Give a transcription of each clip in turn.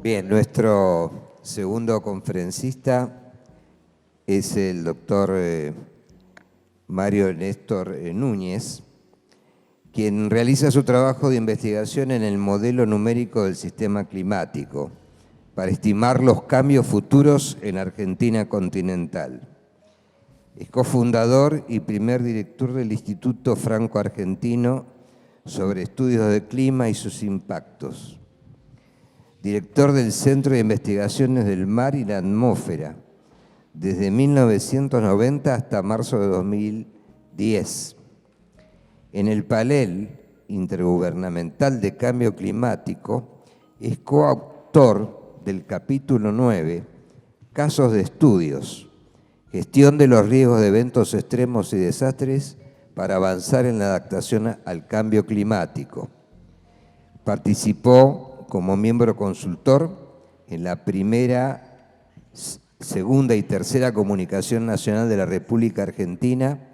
Bien, nuestro segundo conferencista es el doctor Mario Néstor Núñez, quien realiza su trabajo de investigación en el modelo numérico del sistema climático para estimar los cambios futuros en Argentina continental. Es cofundador y primer director del Instituto Franco-Argentino sobre Estudios de Clima y sus Impactos. Director del Centro de Investigaciones del Mar y la Atmósfera, desde 1990 hasta marzo de 2010. En el panel intergubernamental de cambio climático, es coautor del capítulo 9, Casos de Estudios, Gestión de los riesgos de eventos extremos y desastres para avanzar en la adaptación al cambio climático. Participó como miembro consultor en la primera, segunda y tercera Comunicación Nacional de la República Argentina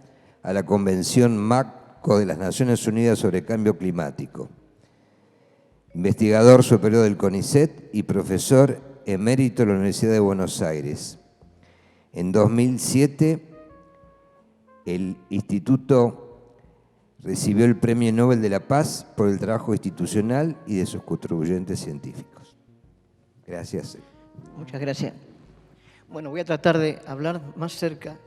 a la Convención Marco de las Naciones Unidas sobre Cambio Climático. Investigador superior del CONICET y profesor emérito de la Universidad de Buenos Aires. En 2007, el Instituto recibió el Premio Nobel de la Paz por el trabajo institucional y de sus contribuyentes científicos. Gracias. Muchas gracias. Bueno, voy a tratar de hablar más cerca.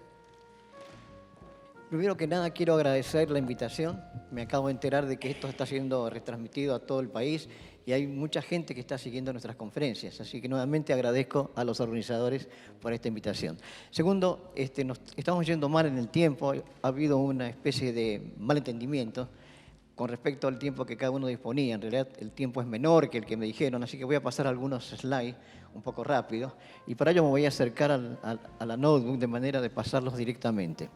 Primero que nada, quiero agradecer la invitación. Me acabo de enterar de que esto está siendo retransmitido a todo el país y hay mucha gente que está siguiendo nuestras conferencias. Así que nuevamente agradezco a los organizadores por esta invitación. Segundo, nos estamos yendo mal en el tiempo. Ha habido una especie de malentendimiento con respecto al tiempo que cada uno disponía. En realidad el tiempo es menor que el que me dijeron, así que voy a pasar algunos slides un poco rápido y para ello me voy a acercar a la notebook de manera de pasarlos directamente.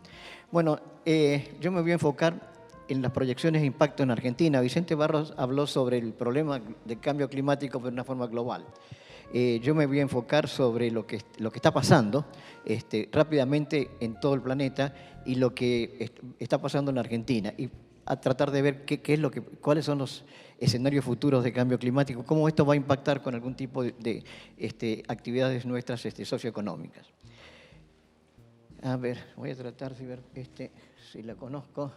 Bueno, yo me voy a enfocar en las proyecciones de impacto en Argentina. Vicente Barros habló sobre el problema del cambio climático de una forma global. Yo me voy a enfocar sobre lo que está pasando rápidamente en todo el planeta y lo que está pasando en Argentina. Y a tratar de ver cuáles son los escenarios futuros de cambio climático, cómo esto va a impactar con algún tipo de actividades nuestras socioeconómicas. A ver, voy a tratar de ver si la conozco.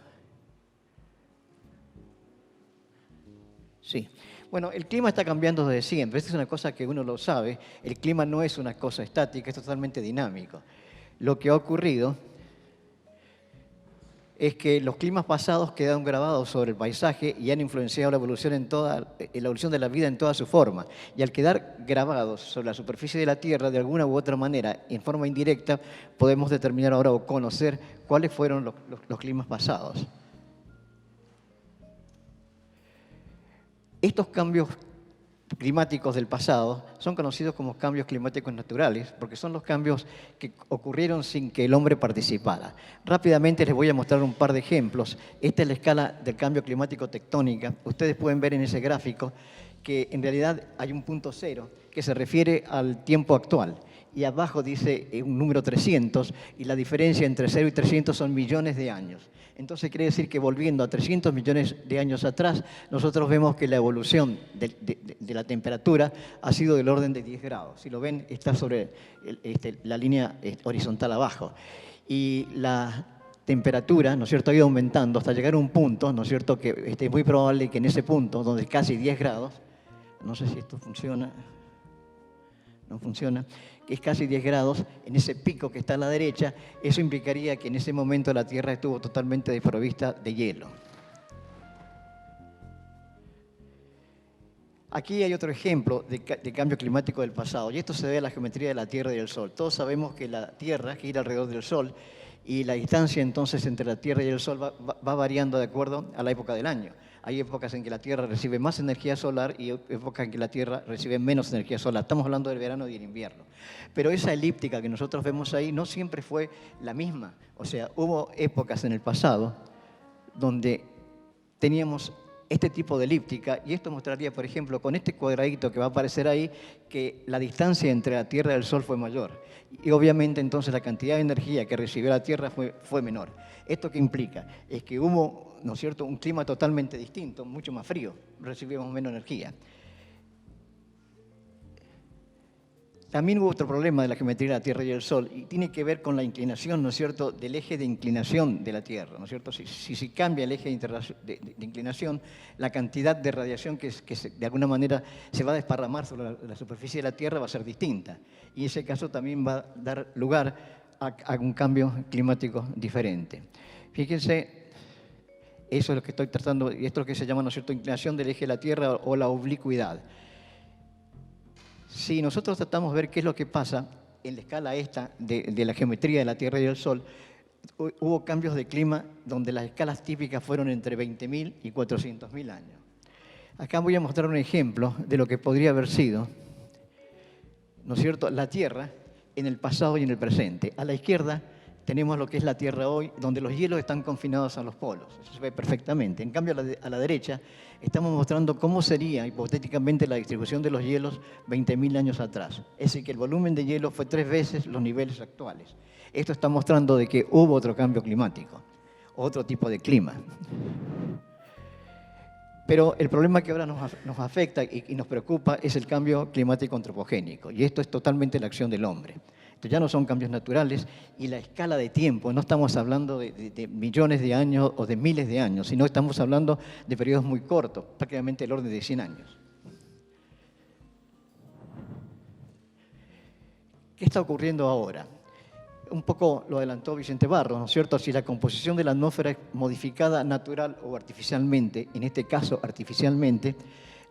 Sí. Bueno, el clima está cambiando desde siempre. Esta es una cosa que uno lo sabe. El clima no es una cosa estática, es totalmente dinámico. Lo que ha ocurrido es que los climas pasados quedaron grabados sobre el paisaje y han influenciado la evolución de la vida en toda su forma. Y al quedar grabados sobre la superficie de la Tierra, de alguna u otra manera, en forma indirecta, podemos determinar ahora o conocer cuáles fueron los climas pasados. Estos cambios climáticos del pasado son conocidos como cambios climáticos naturales porque son los cambios que ocurrieron sin que el hombre participara. Rápidamente les voy a mostrar un par de ejemplos. Esta es la escala del cambio climático tectónica. Ustedes pueden ver en ese gráfico que en realidad hay un punto cero que se refiere al tiempo actual y abajo dice un número 300 y la diferencia entre 0 y 300 son millones de años. Entonces quiere decir que volviendo a 300 millones de años atrás, nosotros vemos que la evolución de la temperatura ha sido del orden de 10 grados. Si lo ven, está sobre la línea horizontal abajo. Y la temperatura, ¿no es cierto?, ha ido aumentando hasta llegar a un punto, ¿no es cierto?, que es muy probable que en ese punto, donde es casi 10 grados, no sé si esto funciona, no funciona, que es casi 10 grados, en ese pico que está a la derecha, eso implicaría que en ese momento la Tierra estuvo totalmente desprovista de hielo. Aquí hay otro ejemplo de cambio climático del pasado, y esto se debe a la geometría de la Tierra y del Sol. Todos sabemos que la Tierra gira alrededor del Sol, y la distancia entonces entre la Tierra y el Sol va variando de acuerdo a la época del año. Hay épocas en que la Tierra recibe más energía solar y épocas en que la Tierra recibe menos energía solar. Estamos hablando del verano y del invierno. Pero esa elíptica que nosotros vemos ahí no siempre fue la misma. O sea, hubo épocas en el pasado donde teníamos este tipo de elíptica, y esto mostraría, por ejemplo, con este cuadradito que va a aparecer ahí, que la distancia entre la Tierra y el Sol fue mayor. Y obviamente entonces la cantidad de energía que recibió la Tierra fue menor. ¿Esto qué implica? Es que hubo, ¿no es cierto?, un clima totalmente distinto, mucho más frío, recibimos menos energía. También hubo otro problema de la geometría de la Tierra y el Sol, y tiene que ver con la inclinación, ¿no es cierto?, del eje de inclinación de la Tierra, ¿no es cierto? Si cambia el eje de inclinación, la cantidad de radiación que de alguna manera se va a desparramar sobre la superficie de la Tierra va a ser distinta. Y ese caso también va a dar lugar a un cambio climático diferente. Fíjense, eso es lo que estoy tratando, y esto es lo que se llama, ¿no es cierto?, inclinación del eje de la Tierra o la oblicuidad. Si nosotros tratamos de ver qué es lo que pasa en la escala esta de la geometría de la Tierra y el Sol, hubo cambios de clima donde las escalas típicas fueron entre 20.000 y 400.000 años. Acá voy a mostrar un ejemplo de lo que podría haber sido, ¿no es cierto?, la Tierra en el pasado y en el presente. A la izquierda tenemos lo que es la Tierra hoy, donde los hielos están confinados a los polos. Eso se ve perfectamente. En cambio, a la derecha estamos mostrando cómo sería hipotéticamente la distribución de los hielos 20.000 años atrás. Es decir, que el volumen de hielo fue 3 veces los niveles actuales. Esto está mostrando de que hubo otro cambio climático, otro tipo de clima. Pero el problema que ahora nos afecta y nos preocupa es el cambio climático antropogénico. Y esto es totalmente la acción del hombre. Esto ya no son cambios naturales y la escala de tiempo, no estamos hablando de millones de años o de miles de años, sino estamos hablando de periodos muy cortos, prácticamente el orden de 100 años. ¿Qué está ocurriendo ahora? Un poco lo adelantó Vicente Barros, ¿no es cierto? Si la composición de la atmósfera es modificada natural o artificialmente, en este caso artificialmente,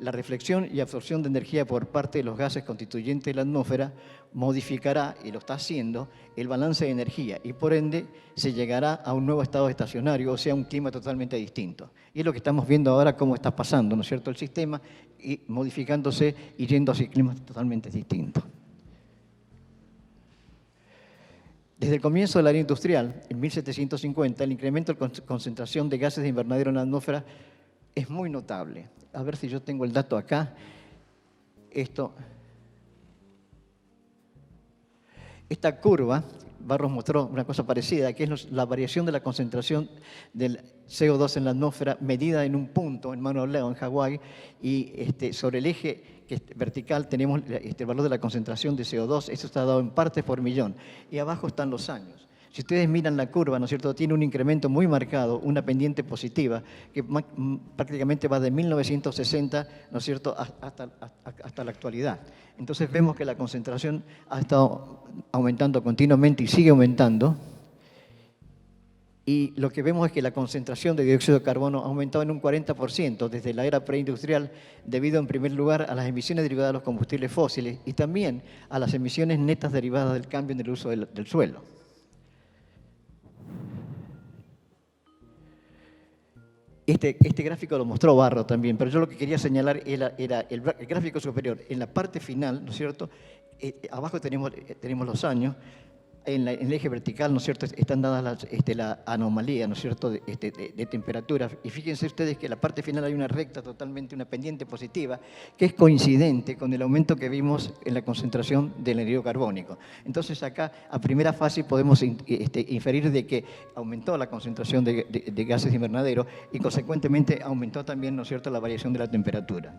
la reflexión y absorción de energía por parte de los gases constituyentes de la atmósfera modificará, y lo está haciendo, el balance de energía y por ende se llegará a un nuevo estado estacionario, o sea, un clima totalmente distinto. Y es lo que estamos viendo ahora cómo está pasando, ¿no es cierto?, el sistema y modificándose y yendo hacia climas totalmente distintos. Desde el comienzo de la era industrial, en 1750, el incremento de concentración de gases de invernadero en la atmósfera es muy notable. A ver si yo tengo el dato acá. Esta curva, Barros mostró una cosa parecida, que es la variación de la concentración del CO2 en la atmósfera medida en un punto en Mauna Loa, en Hawái, y sobre el eje vertical tenemos el valor de la concentración de CO2, esto está dado en partes por millón, y abajo están los años. Si ustedes miran la curva, ¿no es cierto?, tiene un incremento muy marcado, una pendiente positiva, que prácticamente va de 1960, ¿no es cierto?, hasta la actualidad. Entonces vemos que la concentración ha estado aumentando continuamente y sigue aumentando. Y lo que vemos es que la concentración de dióxido de carbono ha aumentado en un 40% desde la era preindustrial, debido en primer lugar a las emisiones derivadas de los combustibles fósiles y también a las emisiones netas derivadas del cambio en el uso del suelo. Este gráfico lo mostró Barro también, pero yo lo que quería señalar era el gráfico superior. En la parte final, ¿no es cierto?, abajo tenemos los años. En el eje vertical, ¿no es cierto?, están dadas la anomalía, ¿no es cierto?, de temperatura. Y fíjense ustedes que en la parte final hay una recta totalmente, una pendiente positiva, que es coincidente con el aumento que vimos en la concentración del anhídrido carbónico. Entonces acá, a primera fase, podemos inferir de que aumentó la concentración de gases de invernadero y, consecuentemente, aumentó también, ¿no es cierto?, la variación de la temperatura.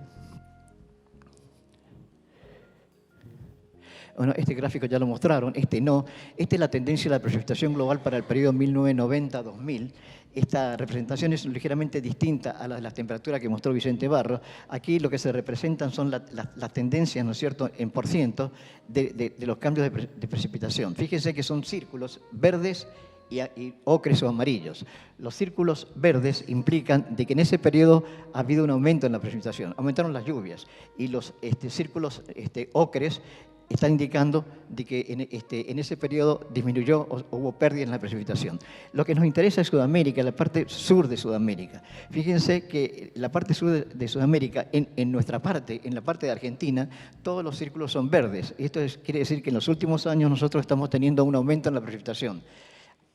Bueno, este gráfico ya lo mostraron, este no. Esta es la tendencia de la precipitación global para el periodo 1990-2000. Esta representación es ligeramente distinta a la de las temperaturas que mostró Vicente Barros. Aquí lo que se representan son las tendencias, ¿no es cierto?, en por ciento de los cambios de precipitación. Fíjense que son círculos verdes y ocres o amarillos. Los círculos verdes implican de que en ese periodo ha habido un aumento en la precipitación, aumentaron las lluvias, y los círculos ocres están indicando de que en ese periodo disminuyó o hubo pérdidas en la precipitación. Lo que nos interesa es Sudamérica, la parte sur de Sudamérica. Fíjense que la parte sur de Sudamérica, en nuestra parte, en la parte de Argentina, todos los círculos son verdes. Esto quiere decir que en los últimos años nosotros estamos teniendo un aumento en la precipitación.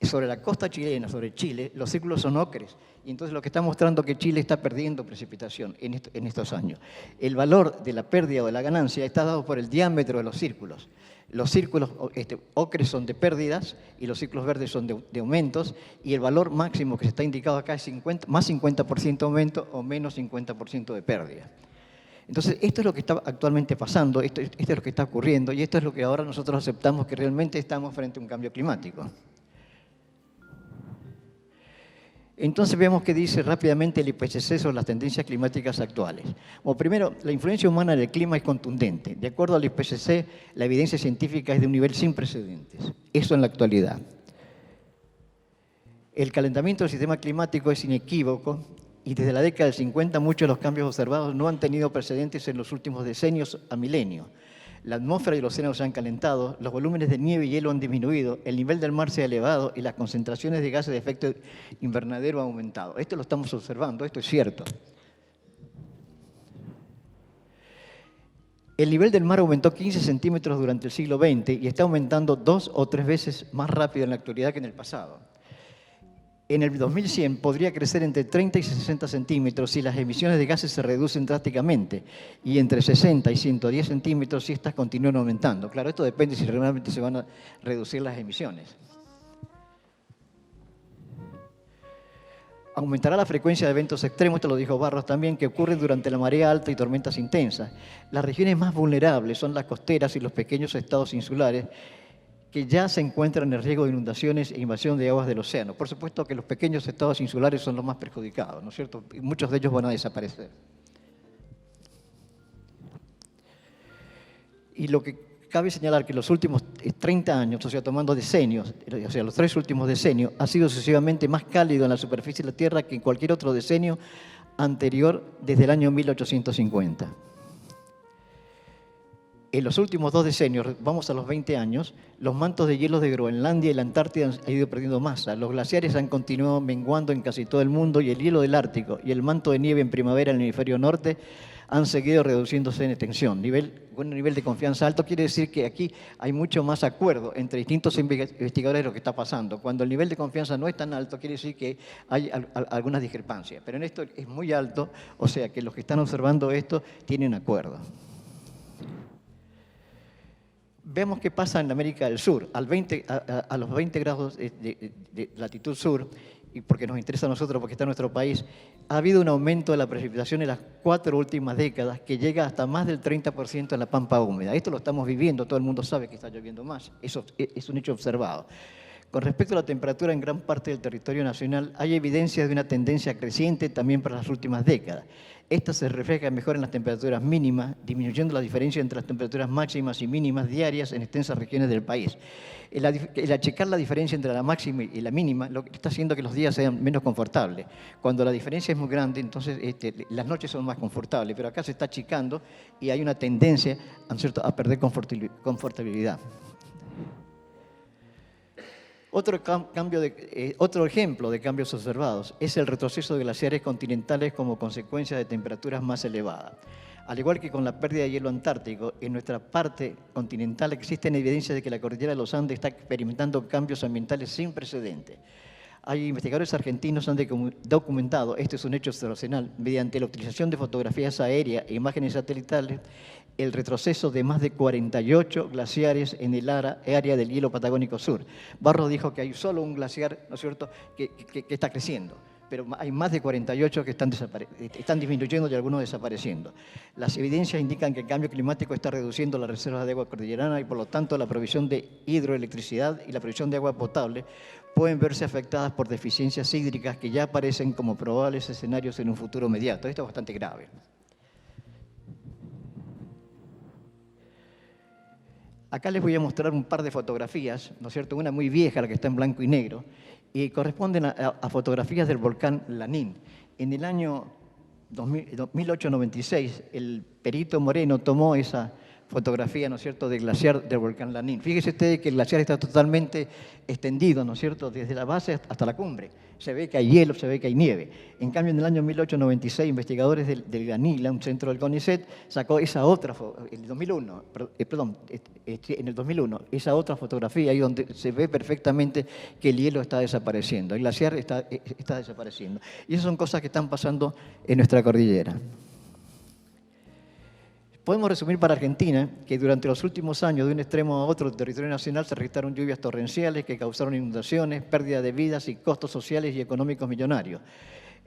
Sobre la costa chilena, sobre Chile, los círculos son ocres. Y entonces lo que está mostrando es que Chile está perdiendo precipitación en estos años. El valor de la pérdida o de la ganancia está dado por el diámetro de los círculos. Los círculos ocres son de pérdidas y los círculos verdes son de aumentos. Y el valor máximo que se está indicado acá es más 50% aumento o menos 50% de pérdida. Entonces, esto es lo que está actualmente pasando, esto es lo que está ocurriendo y esto es lo que ahora nosotros aceptamos que realmente estamos frente a un cambio climático. Entonces vemos que dice rápidamente el IPCC sobre las tendencias climáticas actuales. Bueno, primero, la influencia humana en el clima es contundente. De acuerdo al IPCC, la evidencia científica es de un nivel sin precedentes. Eso en la actualidad. El calentamiento del sistema climático es inequívoco y desde la década del 50 muchos de los cambios observados no han tenido precedentes en los últimos decenios a milenios. La atmósfera y los océanos se han calentado, los volúmenes de nieve y hielo han disminuido, el nivel del mar se ha elevado y las concentraciones de gases de efecto invernadero han aumentado. Esto lo estamos observando, esto es cierto. El nivel del mar aumentó 15 centímetros durante el siglo XX y está aumentando 2 o 3 veces más rápido en la actualidad que en el pasado. En el 2100 podría crecer entre 30 y 60 centímetros si las emisiones de gases se reducen drásticamente y entre 60 y 110 centímetros si estas continúan aumentando. Claro, esto depende si realmente se van a reducir las emisiones. Aumentará la frecuencia de eventos extremos, esto lo dijo Barros también, que ocurren durante la marea alta y tormentas intensas. Las regiones más vulnerables son las costeras y los pequeños estados insulares, que ya se encuentran en riesgo de inundaciones e invasión de aguas del océano. Por supuesto que los pequeños estados insulares son los más perjudicados, ¿no es cierto? Y muchos de ellos van a desaparecer. Y lo que cabe señalar que los últimos 30 años, o sea, tomando decenios, o sea, los 3 últimos decenios, ha sido sucesivamente más cálido en la superficie de la Tierra que en cualquier otro decenio anterior desde el año 1850. En los últimos 2 decenios, vamos a los 20 años, los mantos de hielo de Groenlandia y la Antártida han ido perdiendo masa. Los glaciares han continuado menguando en casi todo el mundo y el hielo del Ártico y el manto de nieve en primavera en el hemisferio norte han seguido reduciéndose en extensión. Buen nivel de confianza alto quiere decir que aquí hay mucho más acuerdo entre distintos investigadores de lo que está pasando. Cuando el nivel de confianza no es tan alto, quiere decir que hay algunas discrepancias. Pero en esto es muy alto, o sea que los que están observando esto tienen acuerdo. Vemos qué pasa en América del Sur, a los 20 grados de latitud sur, y porque nos interesa a nosotros, porque está en nuestro país, ha habido un aumento de la precipitación en las 4 últimas décadas que llega hasta más del 30% en la pampa húmeda. Esto lo estamos viviendo, todo el mundo sabe que está lloviendo más, eso es un hecho observado. Con respecto a la temperatura en gran parte del territorio nacional, hay evidencia de una tendencia creciente también para las últimas décadas. Esta se refleja mejor en las temperaturas mínimas, disminuyendo la diferencia entre las temperaturas máximas y mínimas diarias en extensas regiones del país. El achicar la diferencia entre la máxima y la mínima lo que está haciendo que los días sean menos confortables. Cuando la diferencia es muy grande, entonces las noches son más confortables, pero acá se está achicando y hay una tendencia, ¿cierto?, a perder confortabilidad. Otro ejemplo de cambios observados es el retroceso de glaciares continentales como consecuencia de temperaturas más elevadas. Al igual que con la pérdida de hielo antártico, en nuestra parte continental existen evidencias de que la cordillera de los Andes está experimentando cambios ambientales sin precedentes. Hay investigadores argentinos que han documentado, esto es un hecho observacional, mediante la utilización de fotografías aéreas e imágenes satelitales, el retroceso de más de 48 glaciares en el área del hielo patagónico sur. Barros dijo que hay solo un glaciar, ¿no es cierto?, que está creciendo, pero hay más de 48 que están disminuyendo y algunos desapareciendo. Las evidencias indican que el cambio climático está reduciendo las reservas de agua cordillerana y por lo tanto la provisión de hidroelectricidad y la provisión de agua potable pueden verse afectadas por deficiencias hídricas que ya aparecen como probables escenarios en un futuro inmediato. Esto es bastante grave. Acá les voy a mostrar un par de fotografías, ¿no es cierto? Una muy vieja, la que está en blanco y negro, y corresponden a fotografías del volcán Lanín. En el año 1896, el perito Moreno tomó esa fotografía, ¿no es cierto?, del glaciar del volcán Lanín. Fíjese usted que el glaciar está totalmente extendido, ¿no es cierto?, desde la base hasta la cumbre. Se ve que hay hielo, se ve que hay nieve. En cambio, en el año 1896, investigadores del GANILA, un centro del CONICET, sacó esa otra, en el 2001, en el 2001, esa otra fotografía ahí donde se ve perfectamente que el hielo está desapareciendo, el glaciar está desapareciendo. Y esas son cosas que están pasando en nuestra cordillera. Podemos resumir para Argentina que durante los últimos años, de un extremo a otro del territorio nacional, se registraron lluvias torrenciales que causaron inundaciones, pérdida de vidas y costos sociales y económicos millonarios.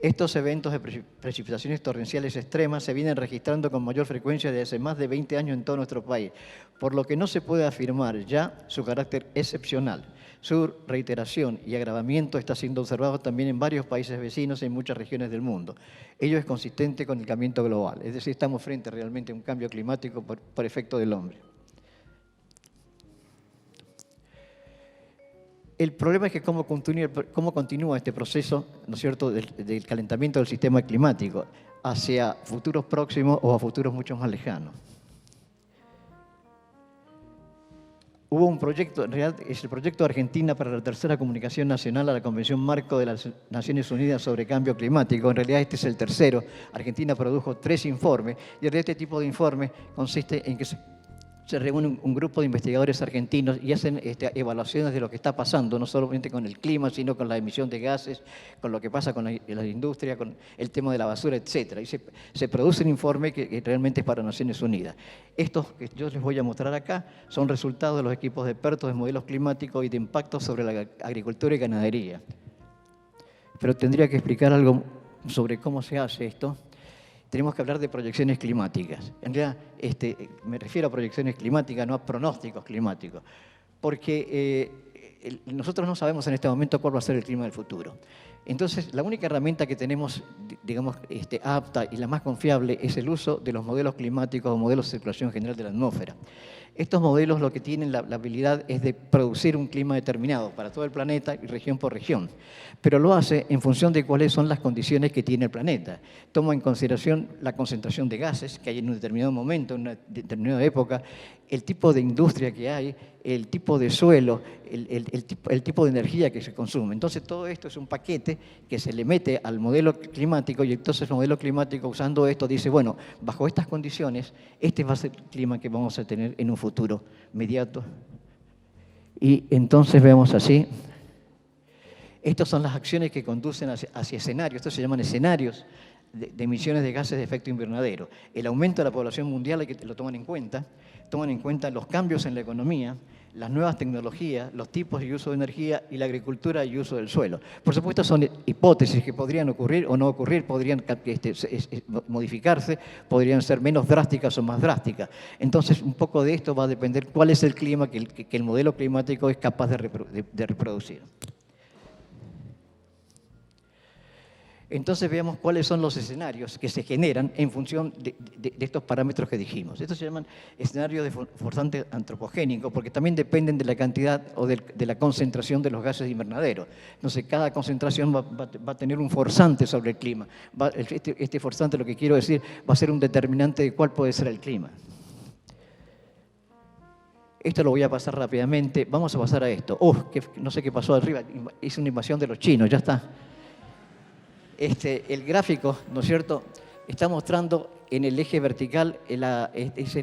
Estos eventos de precipitaciones torrenciales extremas se vienen registrando con mayor frecuencia desde hace más de 20 años en todo nuestro país, por lo que no se puede afirmar ya su carácter excepcional. Su reiteración y agravamiento está siendo observado también en varios países vecinos y en muchas regiones del mundo. Ello es consistente con el cambio global, es decir, estamos frente realmente a un cambio climático por efecto del hombre. El problema es que cómo continúa este proceso, ¿no es cierto?, del calentamiento del sistema climático hacia futuros próximos o a futuros mucho más lejanos. Hubo un proyecto, en realidad es el proyecto de Argentina para la tercera comunicación nacional a la Convención Marco de las Naciones Unidas sobre Cambio Climático. En realidad este es el tercero. Argentina produjo 3 informes y este tipo de informe consiste en que se reúne un grupo de investigadores argentinos y hacen evaluaciones de lo que está pasando, no solamente con el clima, sino con la emisión de gases, con lo que pasa con la industria, con el tema de la basura, etc. Y se produce un informe que realmente es para Naciones Unidas. Estos que yo les voy a mostrar acá son resultados de los equipos de expertos de modelos climáticos y de impacto sobre la agricultura y ganadería. Pero tendría que explicar algo sobre cómo se hace esto. Tenemos que hablar de proyecciones climáticas. En realidad, me refiero a proyecciones climáticas, no a pronósticos climáticos, porque nosotros no sabemos en este momento cuál va a ser el clima del futuro. Entonces, la única herramienta que tenemos, digamos, apta y la más confiable es el uso de los modelos climáticos o modelos de circulación general de la atmósfera. Estos modelos lo que tienen la habilidad es de producir un clima determinado para todo el planeta y región por región, pero lo hace en función de cuáles son las condiciones que tiene el planeta. Toma en consideración la concentración de gases que hay en un determinado momento, en una determinada época, el tipo de industria que hay, el tipo de suelo, el tipo de energía que se consume. Entonces todo esto es un paquete que se le mete al modelo climático y entonces el modelo climático usando esto dice, bueno, bajo estas condiciones, este va a ser el clima que vamos a tener en un futuro inmediato. Y entonces vemos así, estas son las acciones que conducen hacia escenarios, estos se llaman escenarios de emisiones de gases de efecto invernadero. El aumento de la población mundial hay que lo toman en cuenta los cambios en la economía, las nuevas tecnologías, los tipos y uso de energía y la agricultura y uso del suelo. Por supuesto son hipótesis que podrían ocurrir o no ocurrir, podrían modificarse, podrían ser menos drásticas o más drásticas. Entonces un poco de esto va a depender cuál es el clima que el modelo climático es capaz de reproducir. Entonces veamos cuáles son los escenarios que se generan en función de estos parámetros que dijimos. Estos se llaman escenarios de forzante antropogénico porque también dependen de la cantidad o de la concentración de los gases de invernadero. Entonces cada concentración va a tener un forzante sobre el clima. Este forzante, lo que quiero decir, va a ser un determinante de cuál puede ser el clima. Esto lo voy a pasar rápidamente. Vamos a pasar a esto. No sé qué pasó arriba. Hice una invasión de los chinos, ya está. El gráfico, ¿no es cierto?, está mostrando en el eje vertical, es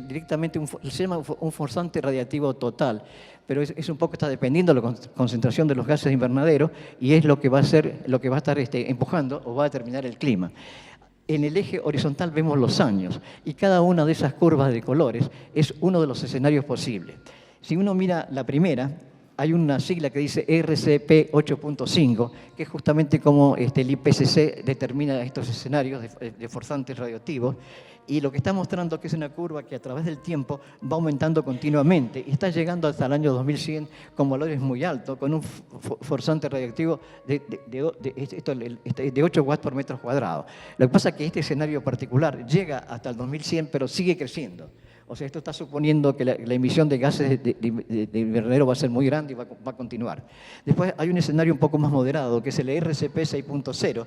directamente se llama un forzante radiactivo total, pero es un poco, está dependiendo de la concentración de los gases de invernadero y es lo que va a ser, lo que va a estar empujando o va a determinar el clima. En el eje horizontal vemos los años y cada una de esas curvas de colores es uno de los escenarios posibles. Si uno mira la primera, hay una sigla que dice RCP 8.5, que es justamente como el IPCC determina estos escenarios de forzantes radioactivos, y lo que está mostrando que es una curva que a través del tiempo va aumentando continuamente y está llegando hasta el año 2100 con valores muy altos, con un forzante radioactivo de 8 watts por metro cuadrado. Lo que pasa es que este escenario particular llega hasta el 2100, pero sigue creciendo. O sea, esto está suponiendo que la emisión de gases de invernadero va a ser muy grande y va a continuar. Después hay un escenario un poco más moderado, que es el RCP 6.0,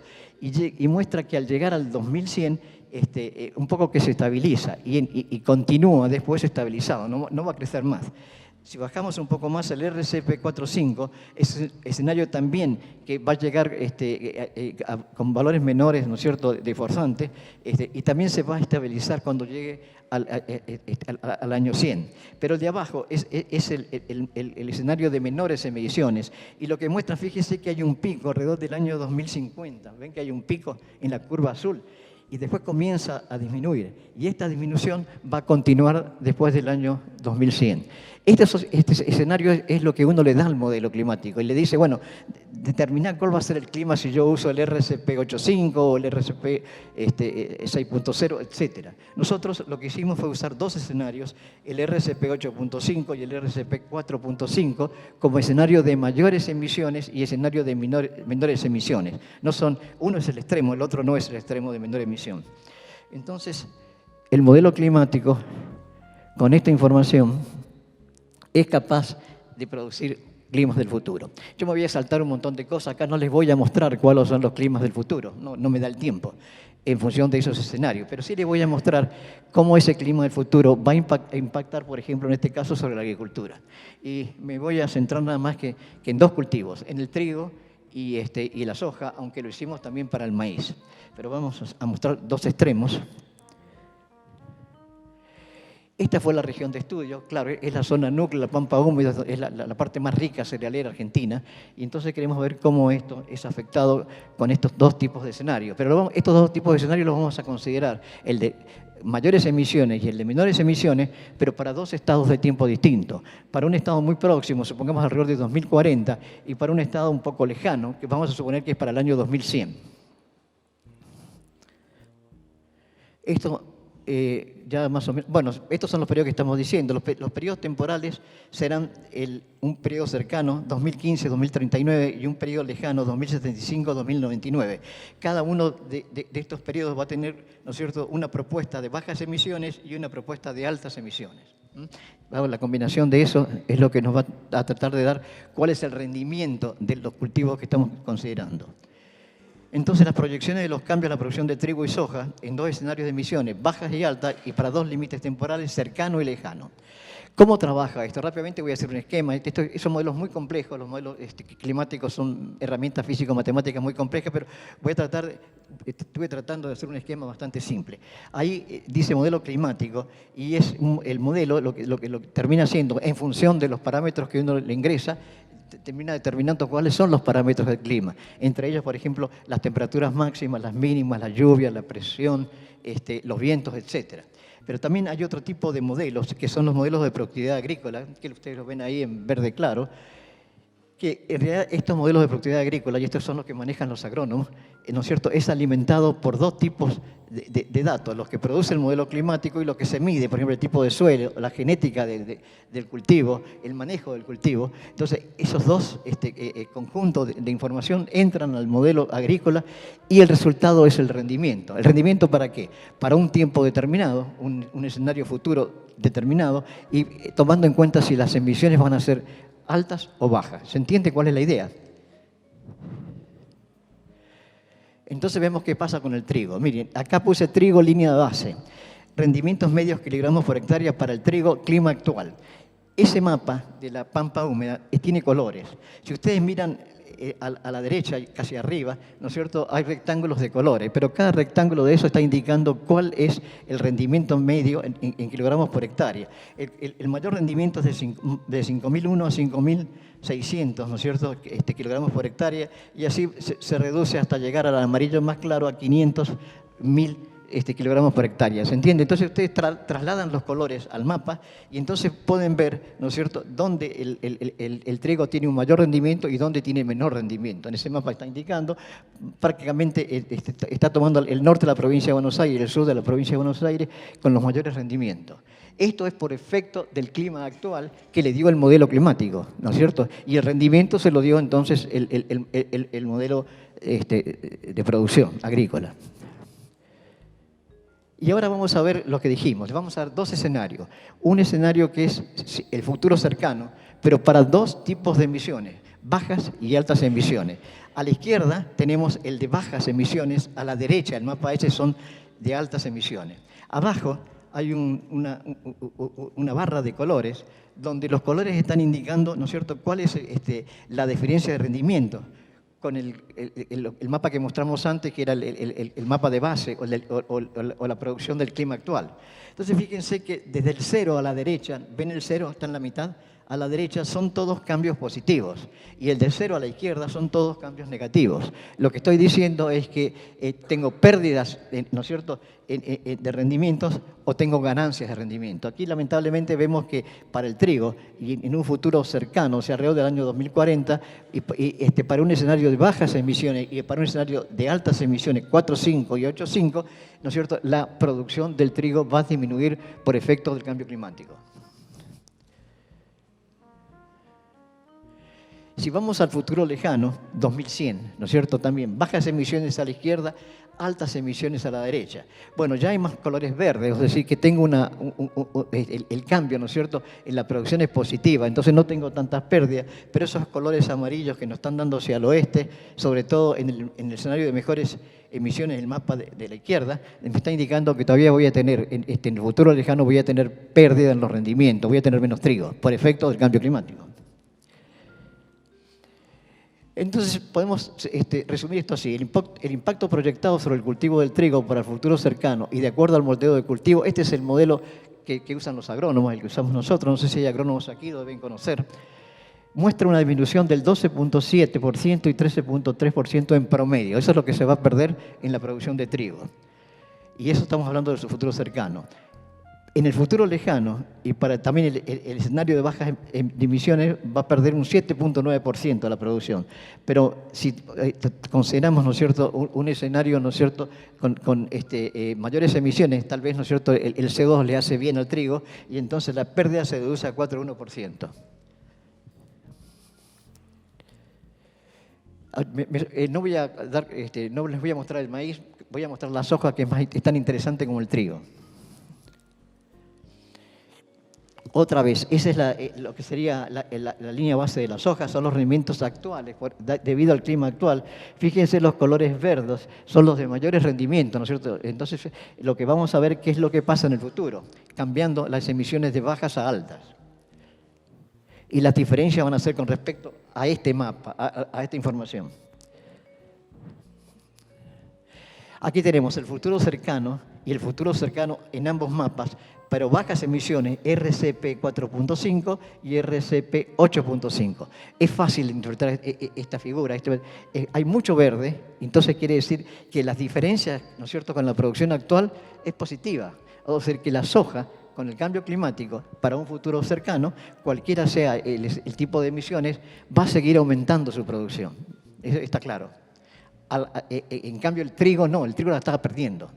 y muestra que al llegar al 2100, un poco que se estabiliza y continúa después estabilizado, no va a crecer más. Si bajamos un poco más, el RCP 4.5 es escenario también que va a llegar con valores menores, ¿no es cierto?, de forzante, y también se va a estabilizar cuando llegue al año 100. Pero el de abajo es el escenario de menores emisiones, y lo que muestra, fíjense que hay un pico alrededor del año 2050. ¿Ven que hay un pico en la curva azul? Y después comienza a disminuir. Y esta disminución va a continuar después del año 2100. Este escenario es lo que uno le da al modelo climático y le dice, bueno, determinar cuál va a ser el clima si yo uso el RCP 8.5 o el RCP 6.0, etc. Nosotros lo que hicimos fue usar dos escenarios, el RCP 8.5 y el RCP 4.5, como escenario de mayores emisiones y escenario de menores emisiones. No son, uno es el extremo, el otro no es el extremo de menor emisión. Entonces, el modelo climático, con esta información, es capaz de producir climas del futuro. Yo me voy a saltar un montón de cosas, acá no les voy a mostrar cuáles son los climas del futuro, no me da el tiempo en función de esos escenarios, pero sí les voy a mostrar cómo ese clima del futuro va a impactar, por ejemplo, en este caso, sobre la agricultura. Y me voy a centrar nada más que en dos cultivos, en el trigo y la soja, aunque lo hicimos también para el maíz. Pero vamos a mostrar dos extremos. Esta fue la región de estudio, claro, es la zona núcleo, la pampa húmeda, es la parte más rica cerealera argentina, y entonces queremos ver cómo esto es afectado con estos dos tipos de escenarios. Pero estos dos tipos de escenarios los vamos a considerar, el de mayores emisiones y el de menores emisiones, pero para dos estados de tiempo distintos. Para un estado muy próximo, supongamos alrededor de 2040, y para un estado un poco lejano, que vamos a suponer que es para el año 2100. Esto ya más o menos, bueno, estos son los periodos que estamos diciendo. Los periodos temporales serán un periodo cercano, 2015-2039, y un periodo lejano, 2075-2099. Cada uno de estos periodos va a tener, ¿no es cierto?, una propuesta de bajas emisiones y una propuesta de altas emisiones. La combinación de eso es lo que nos va a tratar de dar cuál es el rendimiento de los cultivos que estamos considerando. Entonces, las proyecciones de los cambios en la producción de trigo y soja en dos escenarios de emisiones, bajas y altas, y para dos límites temporales, cercano y lejano. ¿Cómo trabaja esto? Rápidamente voy a hacer un esquema. Son modelos muy complejos, los modelos climáticos son herramientas físico-matemáticas muy complejas, pero estuve tratando de hacer un esquema bastante simple. Ahí dice modelo climático y es el modelo lo que termina siendo, en función de los parámetros que uno le ingresa, termina determinando cuáles son los parámetros del clima. Entre ellos, por ejemplo, las temperaturas máximas, las mínimas, la lluvia, la presión, los vientos, etc. Pero también hay otro tipo de modelos, que son los modelos de productividad agrícola, que ustedes los ven ahí en verde claro, que en realidad estos modelos de productividad agrícola, y estos son los que manejan los agrónomos, ¿no es cierto?, es alimentado por dos tipos de datos, los que produce el modelo climático y lo que se mide, por ejemplo, el tipo de suelo, la genética del cultivo, el manejo del cultivo. Entonces, esos dos conjuntos de información entran al modelo agrícola y el resultado es el rendimiento. ¿El rendimiento para qué? Para un tiempo determinado, un escenario futuro determinado, y tomando en cuenta si las emisiones van a ser altas o bajas. ¿Se entiende cuál es la idea? Entonces vemos qué pasa con el trigo. Miren, acá puse trigo línea de base. Rendimientos medios kilogramos por hectárea para el trigo, clima actual. Ese mapa de la pampa húmeda tiene colores. Si ustedes miran a la derecha, casi arriba, ¿no es cierto?, hay rectángulos de colores, pero cada rectángulo de eso está indicando cuál es el rendimiento medio en kilogramos por hectárea. El mayor rendimiento es de 5.001 a 5.600, ¿no es cierto?, kilogramos por hectárea, y así se reduce hasta llegar al amarillo más claro a 500.000 kilogramos por hectárea. ¿Se entiende? Entonces ustedes trasladan los colores al mapa y entonces pueden ver, ¿no es cierto?, dónde el trigo tiene un mayor rendimiento y dónde tiene menor rendimiento. En ese mapa está indicando, prácticamente está tomando el norte de la provincia de Buenos Aires y el sur de la provincia de Buenos Aires con los mayores rendimientos. Esto es por efecto del clima actual que le dio el modelo climático, ¿no es cierto? Y el rendimiento se lo dio entonces el modelo de producción agrícola. Y ahora vamos a ver lo que dijimos. Vamos a ver dos escenarios. Un escenario que es el futuro cercano, pero para dos tipos de emisiones, bajas y altas emisiones. A la izquierda tenemos el de bajas emisiones, a la derecha el mapa ese son de altas emisiones. Abajo hay una barra de colores donde los colores están indicando, ¿no es cierto?, cuál es la diferencia de rendimiento con el mapa que mostramos antes, que era el mapa de base o la producción del clima actual. Entonces, fíjense que desde el 0 a la derecha, ¿ven el 0? Está en la mitad, a la derecha son todos cambios positivos y el de 0 a la izquierda son todos cambios negativos. Lo que estoy diciendo es que tengo pérdidas, ¿no es cierto?, de rendimientos o tengo ganancias de rendimiento. Aquí lamentablemente vemos que para el trigo y en un futuro cercano, o sea, alrededor del año 2040, para un escenario de bajas emisiones y para un escenario de altas emisiones 4.5 y 8.5, ¿no es cierto?, la producción del trigo va a disminuir por efectos del cambio climático. Si vamos al futuro lejano, 2100, ¿no es cierto? También bajas emisiones a la izquierda, altas emisiones a la derecha. Bueno, ya hay más colores verdes, es decir, que tengo el cambio, ¿no es cierto?, en la producción es positiva, entonces no tengo tantas pérdidas, pero esos colores amarillos que nos están dando hacia el oeste, sobre todo en el escenario de mejores emisiones, el mapa de la izquierda, me está indicando que todavía voy a tener, en el futuro lejano voy a tener pérdida en los rendimientos, voy a tener menos trigo, por efecto del cambio climático. Entonces podemos resumir esto así, el impacto proyectado sobre el cultivo del trigo para el futuro cercano y de acuerdo al modelo de cultivo, este es el modelo que usan los agrónomos, el que usamos nosotros, no sé si hay agrónomos aquí, lo deben conocer, muestra una disminución del 12.7% y 13.3% en promedio, eso es lo que se va a perder en la producción de trigo. Y eso estamos hablando de su futuro cercano. En el futuro lejano, y para también el escenario de bajas emisiones, va a perder un 7.9% de la producción. Pero si consideramos, ¿no es cierto?, un escenario, ¿no es cierto?, con mayores emisiones, tal vez, ¿no es cierto?, el CO2 le hace bien al trigo y entonces la pérdida se reduce a 4,1%. No les voy a mostrar el maíz, voy a mostrar la soja, que es tan interesante como el trigo. Otra vez, esa es lo que sería la línea base de la soja, son los rendimientos actuales, debido al clima actual. Fíjense, los colores verdes son los de mayores rendimientos, ¿no es cierto? Entonces, lo que vamos a ver qué es lo que pasa en el futuro, cambiando las emisiones de bajas a altas. Y las diferencias van a ser con respecto a este mapa, a esta información. Aquí tenemos el futuro cercano y el futuro cercano en ambos mapas, pero bajas emisiones RCP 4.5 y RCP 8.5. Es fácil interpretar esta figura. Hay mucho verde, entonces quiere decir que las diferencias, ¿no es cierto?, con la producción actual es positiva. O sea, que la soja, con el cambio climático, para un futuro cercano, cualquiera sea el tipo de emisiones, va a seguir aumentando su producción. Eso está claro. En cambio, el trigo no, el trigo la está perdiendo.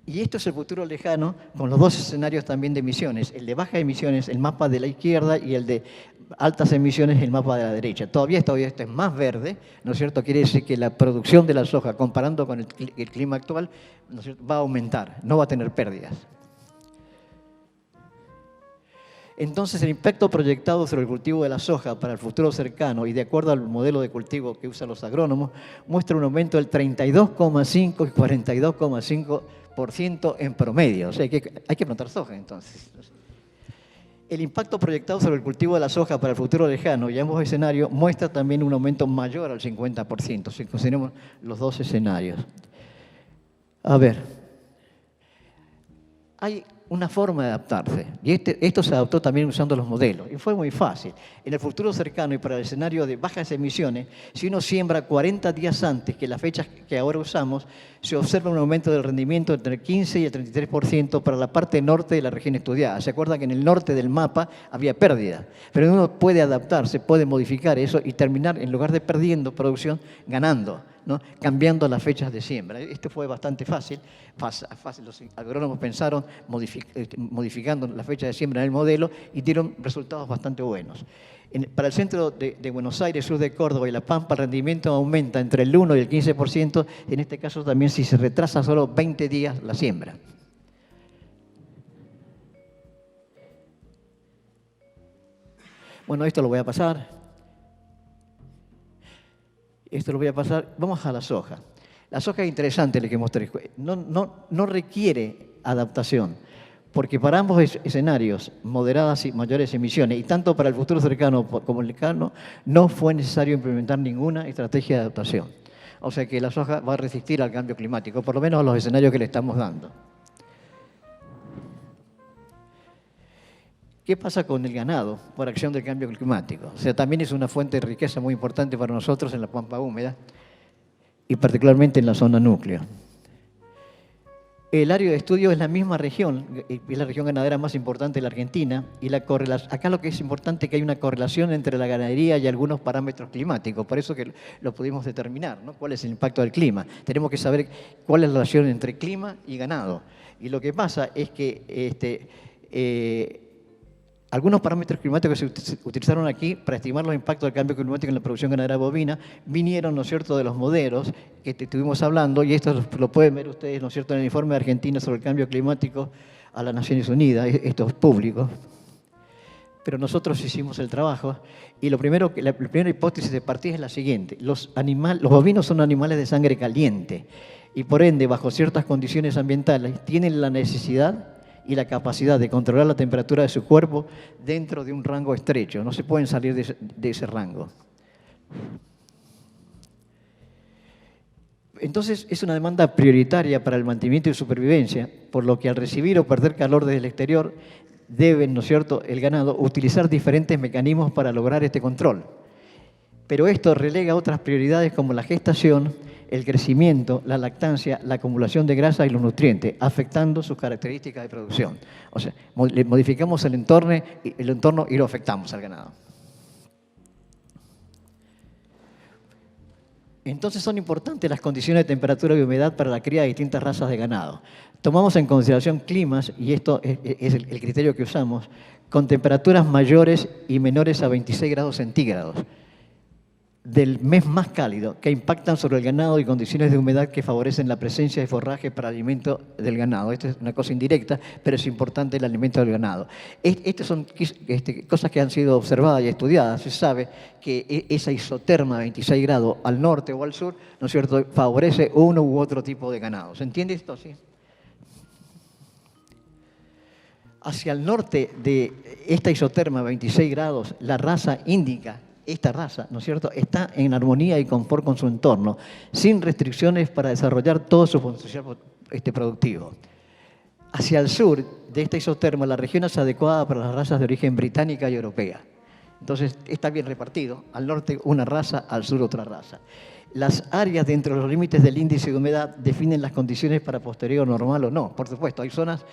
Y esto es el futuro lejano con los dos escenarios también de emisiones, el de bajas emisiones, el mapa de la izquierda, y el de altas emisiones, el mapa de la derecha. Todavía esto es más verde, ¿no es cierto? Quiere decir que la producción de la soja, comparando con el clima actual, ¿no es cierto?, va a aumentar, no va a tener pérdidas. Entonces, el impacto proyectado sobre el cultivo de la soja para el futuro cercano y de acuerdo al modelo de cultivo que usan los agrónomos, muestra un aumento del 32,5 y 42,5% en promedio. O sea, hay que plantar soja, entonces. El impacto proyectado sobre el cultivo de la soja para el futuro lejano y ambos escenarios muestra también un aumento mayor al 50%, si consideramos los dos escenarios. A ver, hay una forma de adaptarse, y esto se adaptó también usando los modelos, y fue muy fácil. En el futuro cercano y para el escenario de bajas emisiones, si uno siembra 40 días antes que las fechas que ahora usamos, se observa un aumento del rendimiento entre el 15 y el 33% para la parte norte de la región estudiada. ¿Se acuerdan que en el norte del mapa había pérdida? Pero uno puede adaptarse, puede modificar eso y terminar, en lugar de perdiendo producción, ganando, ¿no?, cambiando las fechas de siembra. Esto fue bastante fácil. Los agrónomos pensaron modificando la fecha de siembra en el modelo y dieron resultados bastante buenos. Para el centro de Buenos Aires, sur de Córdoba y La Pampa, el rendimiento aumenta entre el 1 y el 15%, en este caso también si se retrasa solo 20 días la siembra. Bueno, esto lo voy a pasar. Vamos a la soja. La soja es interesante, la que mostré. No requiere adaptación, porque para ambos escenarios, moderadas y mayores emisiones, y tanto para el futuro cercano como el lejano, no fue necesario implementar ninguna estrategia de adaptación. O sea que la soja va a resistir al cambio climático, por lo menos a los escenarios que le estamos dando. ¿Qué pasa con el ganado por acción del cambio climático? O sea, también es una fuente de riqueza muy importante para nosotros en la pampa húmeda y particularmente en la zona núcleo. El área de estudio es la misma región, es la región ganadera más importante de la Argentina, y acá lo que es importante es que hay una correlación entre la ganadería y algunos parámetros climáticos, por eso que lo pudimos determinar, ¿no? ¿Cuál es el impacto del clima? Tenemos que saber cuál es la relación entre clima y ganado. Y lo que pasa es que algunos parámetros climáticos que se utilizaron aquí para estimar los impactos del cambio climático en la producción ganadera bovina vinieron, ¿no es cierto?, de los modelos que estuvimos hablando, y esto lo pueden ver ustedes, ¿no es cierto?, en el informe de Argentina sobre el cambio climático a las Naciones Unidas, esto es público. Pero nosotros hicimos el trabajo y la primera hipótesis de partida es la siguiente: los bovinos son animales de sangre caliente y por ende, bajo ciertas condiciones ambientales, tienen la necesidad y la capacidad de controlar la temperatura de su cuerpo dentro de un rango estrecho. No se pueden salir de ese rango. Entonces, es una demanda prioritaria para el mantenimiento y supervivencia, por lo que al recibir o perder calor desde el exterior, deben, ¿no es cierto?, el ganado utilizar diferentes mecanismos para lograr este control. Pero esto relega otras prioridades como la gestación, el crecimiento, la lactancia, la acumulación de grasa y los nutrientes, afectando sus características de producción. O sea, le modificamos el entorno y lo afectamos al ganado. Entonces son importantes las condiciones de temperatura y humedad para la cría de distintas razas de ganado. Tomamos en consideración climas, y esto es el criterio que usamos, con temperaturas mayores y menores a 26 grados centígrados del mes más cálido, que impactan sobre el ganado, y condiciones de humedad que favorecen la presencia de forraje para alimento del ganado. Esto es una cosa indirecta, pero es importante el alimento del ganado. Estas son cosas que han sido observadas y estudiadas. Se sabe que esa isoterma de 26 grados al norte o al sur, ¿no es cierto?, favorece uno u otro tipo de ganado. ¿Se entiende esto? ¿Sí? Hacia el norte de esta isoterma 26 grados, la raza índica, esta raza, ¿no es cierto?, está en armonía y confort con su entorno, sin restricciones para desarrollar todo su potencial productivo. Hacia el sur de esta isoterma, la región es adecuada para las razas de origen británica y europea. Entonces, está bien repartido. Al norte una raza, al sur otra raza. Las áreas dentro de los límites del índice de humedad definen las condiciones para pastoreo normal o no. Por supuesto, hay zonas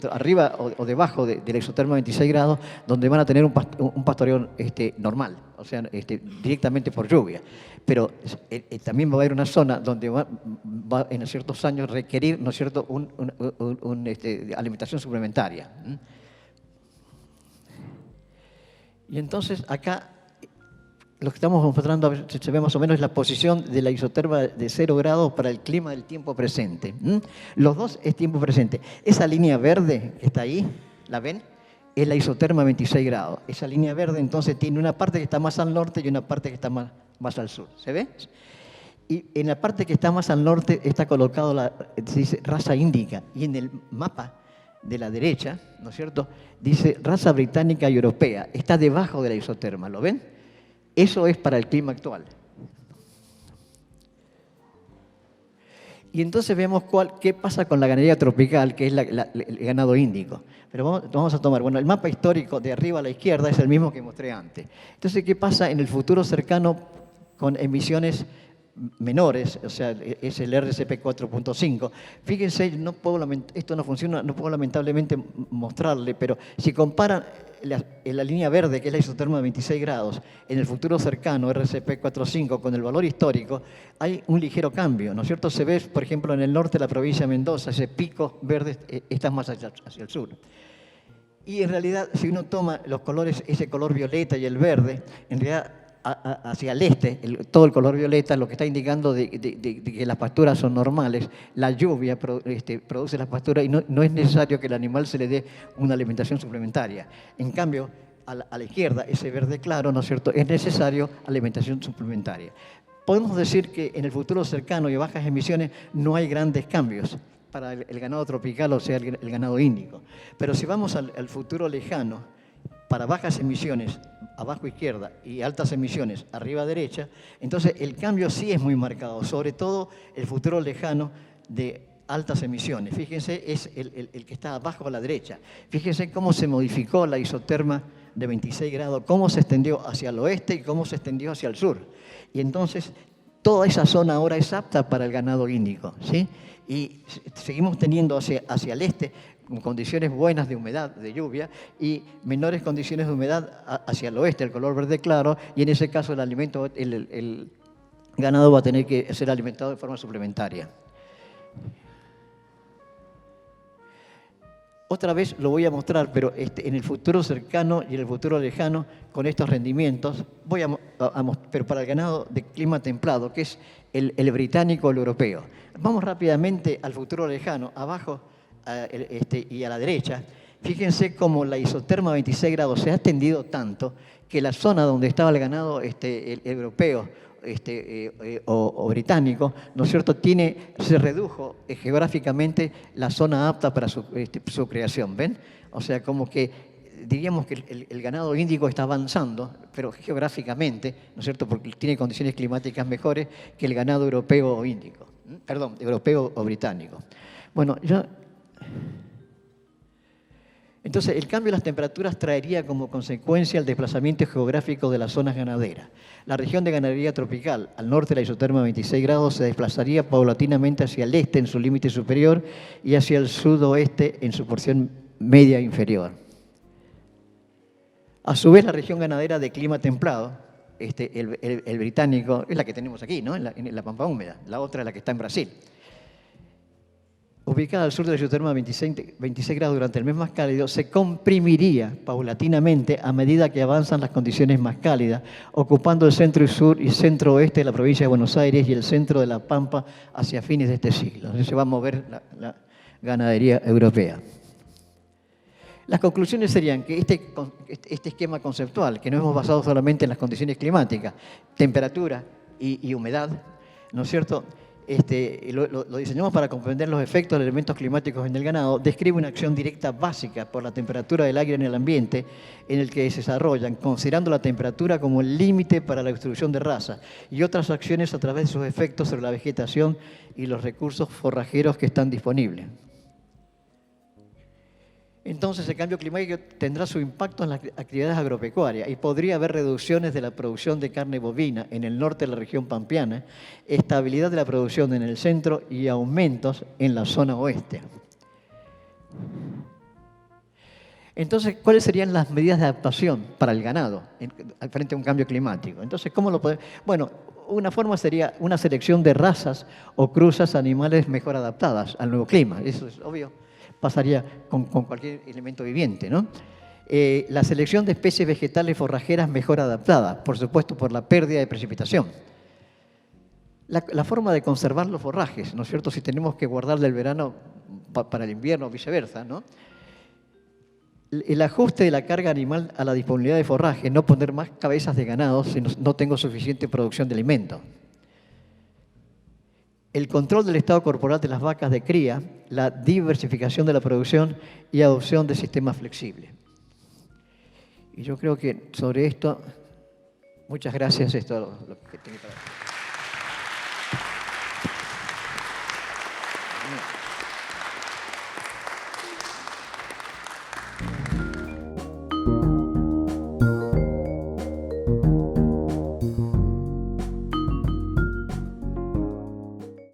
arriba o debajo de la isoterma 26 grados donde van a tener un pastoreo normal, o sea, directamente por lluvia. Pero también va a haber una zona donde va en ciertos años requerir, ¿no es cierto?, alimentación suplementaria. Y entonces acá lo que estamos mostrando, a ver si se ve más o menos, es la posición de la isoterma de 0 grados para el clima del tiempo presente. Los dos es tiempo presente. Esa línea verde que está ahí, ¿la ven? Es la isoterma 26 grados. Esa línea verde entonces tiene una parte que está más al norte y una parte que está más al sur. ¿Se ve? Y en la parte que está más al norte está colocado se dice raza índica. Y en el mapa de la derecha, ¿no es cierto?, dice raza británica y europea. Está debajo de la isoterma, ¿lo ven? Eso es para el clima actual. Y entonces vemos qué pasa con la ganadería tropical, que es el ganado índico. Pero vamos a tomar, el mapa histórico de arriba a la izquierda es el mismo que mostré antes. Entonces, ¿qué pasa en el futuro cercano con emisiones menores? O sea, es el RCP 4.5. Fíjense, esto no funciona, no puedo lamentablemente mostrarle, pero si comparan la línea verde, que es la isoterma de 26 grados, en el futuro cercano, RCP 4.5, con el valor histórico, hay un ligero cambio, ¿no es cierto? Se ve, por ejemplo, en el norte de la provincia de Mendoza, ese pico verde está más hacia el sur. Y en realidad, si uno toma los colores, ese color violeta y el verde, en realidad hacia el este, todo el color violeta, lo que está indicando de que las pasturas son normales, la lluvia produce las pasturas y no es necesario que el animal se le dé una alimentación suplementaria. En cambio, a la izquierda, ese verde claro, ¿no es cierto?, es necesario alimentación suplementaria. Podemos decir que en el futuro cercano y a bajas emisiones no hay grandes cambios para el ganado tropical, o sea, el ganado índico. Pero si vamos al futuro lejano, para bajas emisiones, abajo izquierda, y altas emisiones, arriba derecha, entonces el cambio sí es muy marcado, sobre todo el futuro lejano de altas emisiones. Fíjense, es el que está abajo a la derecha. Fíjense cómo se modificó la isoterma de 26 grados, cómo se extendió hacia el oeste y cómo se extendió hacia el sur. Y entonces, toda esa zona ahora es apta para el ganado índico, ¿sí? Y seguimos teniendo hacia el este condiciones buenas de humedad, de lluvia, y menores condiciones de humedad hacia el oeste, el color verde claro, y en ese caso el ganado va a tener que ser alimentado de forma suplementaria. Otra vez lo voy a mostrar, pero en el futuro cercano y en el futuro lejano, con estos rendimientos, pero para el ganado de clima templado, que es el británico o el europeo. Vamos rápidamente al futuro lejano, abajo y a la derecha. Fíjense cómo la isoterma 26 grados se ha extendido tanto que la zona donde estaba el ganado el europeo o británico, ¿no es cierto?, se redujo geográficamente la zona apta para su creación, ¿ven? O sea, como que diríamos que el ganado índico está avanzando, pero geográficamente, ¿no es cierto?, porque tiene condiciones climáticas mejores que el ganado europeo o índico, perdón, europeo o británico. Bueno, entonces, el cambio de las temperaturas traería como consecuencia el desplazamiento geográfico de las zonas ganaderas. La región de ganadería tropical, al norte de la isoterma 26 grados, se desplazaría paulatinamente hacia el este en su límite superior y hacia el sudoeste en su porción media inferior. A su vez, la región ganadera de clima templado, el británico, es la que tenemos aquí, ¿no?, en la pampa húmeda. La otra es la que está en Brasil. Ubicada al sur de la isoterma 26 grados durante el mes más cálido, se comprimiría paulatinamente a medida que avanzan las condiciones más cálidas, ocupando el centro y sur y centro-oeste de la provincia de Buenos Aires y el centro de la Pampa hacia fines de este siglo. Entonces se va a mover la ganadería europea. Las conclusiones serían que este esquema conceptual, que no hemos basado solamente en las condiciones climáticas, temperatura y humedad, ¿no es cierto?, lo diseñamos para comprender los efectos de elementos climáticos en el ganado, describe una acción directa básica por la temperatura del aire en el ambiente en el que se desarrollan, considerando la temperatura como el límite para la distribución de raza y otras acciones a través de sus efectos sobre la vegetación y los recursos forrajeros que están disponibles. Entonces, el cambio climático tendrá su impacto en las actividades agropecuarias y podría haber reducciones de la producción de carne bovina en el norte de la región pampeana, estabilidad de la producción en el centro y aumentos en la zona oeste. Entonces, ¿cuáles serían las medidas de adaptación para el ganado frente a un cambio climático? Entonces, ¿cómo lo podemos? Bueno, una forma sería una selección de razas o cruzas animales mejor adaptadas al nuevo clima. Eso es obvio. Pasaría con cualquier elemento viviente, ¿no? La selección de especies vegetales forrajeras mejor adaptadas, por supuesto por la pérdida de precipitación. La forma de conservar los forrajes, ¿no es cierto?, si tenemos que guardar del verano para el invierno o viceversa, ¿no? El ajuste de la carga animal a la disponibilidad de forraje, no poner más cabezas de ganado si no tengo suficiente producción de alimento. El control del estado corporal de las vacas de cría, la diversificación de la producción y adopción de sistemas flexibles. Y yo creo que sobre esto, muchas gracias, esto es lo que tengo para decir.